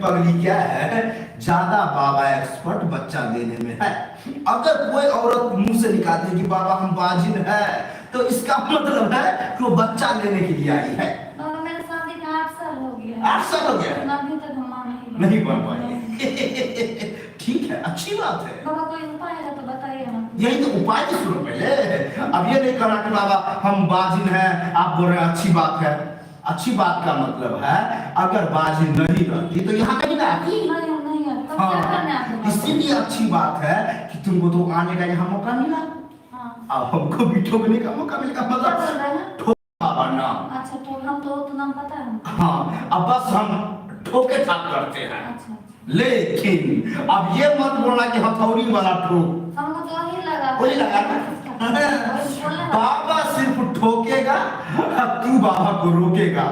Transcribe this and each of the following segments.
पगली क्या है, ज्यादा बाबा एक्सपर्ट बच्चा देने में है। अगर कोई औरत मुंह से निकालती है कि बाबा हम बाजिन है, तो इसका मतलब है कि वो बच्चा लेने के लिए आई है। बाबा मेरे शादी का 8 साल हो गया। 8 साल हो गया? अभी तक हम मां नहीं बन पाए। ठीक है, अच्छी बात है। बाबा कोई उपाय है तो बताइए ना। यही तो उपाय तो सुनो पहले। अब ये नहीं कहना कि बाबा हम बाजिन हैं, आप बोल रहे हैं अच्छी बात है। अच्छी बात का मतलब है अगर बाजिन नहीं रहती तो यहाँ कहीं ना आती। नहीं है तो क्या करना है आपको? इसीलिए अच्छी बात है कि तुमको तो आने का यहाँ मौका मिला। हाँ। अब हमको भी ठोकने का मौका मिलेगा। क्या बोल मतलब रहे हैं? ठोक बाबा ना। अच्छा तो हम तो नाम पता है हमको। हाँ, अब बस हम ठोके ठाक करते हैं। अच्छा लेकिन अब ये मत बोलना कि हथौड़ी वाला ठोक। हमको तो वही लगा। वही लगा ना? बाबा सिर्फ ठोकेगा, तू बाबा को रोकेगा।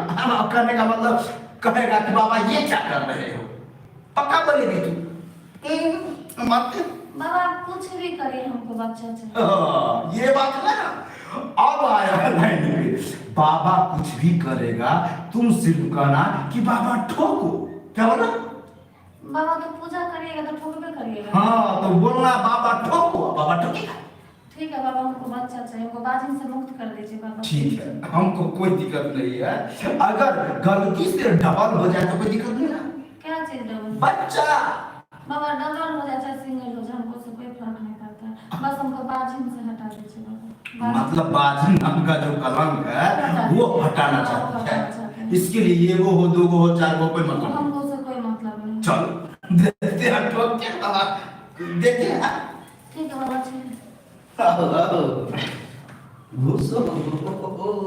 कहने का मतलब कहेगा कि बाबा ये क्या कर रहे हो। पक्का बोलेगी तू? मानते? बाबा आप कुछ भी करिए हमको बच्चा चाहिए। ये बात है ना। अब आया नहीं, बाबा कुछ भी करेगा, तुम सिर्फ कहना कि बाबा ठोको। क्या बोला? बाबा तो पूजा करिएगा तो ठोकबे करिएगा। हाँ, तो बोलना बाबा ठोको, बाबा ठोकेगा। ठीक है बाबा हमको बच्चा चाहिए, हमको बाजिन से मुक्त कर दीजिए बाबा। ठीक है, हमको कोई दिक्कत नहीं है। अगर गलती से डबल हो जाए तो कोई दिक्कत नहीं है। क्या चीज डबल? बच्चा। बाबा डबल हो जाए चाहे सिंगल हो जाए हमको से कोई फर्क नहीं पड़ता, बस हमको बाजिन से हटा दीजिए बाबा। मतलब बाजिन नाम का जो कलंक है वो हटाना चाहते हैं। इसके लिए ये वो हो, दो गो हो, चार गो, कोई मतलब नहीं। हमको से कोई मतलब नहीं। चल देखते हैं ठोक के बाबा, देखते हैं। ठीक है बाबा। घुसो।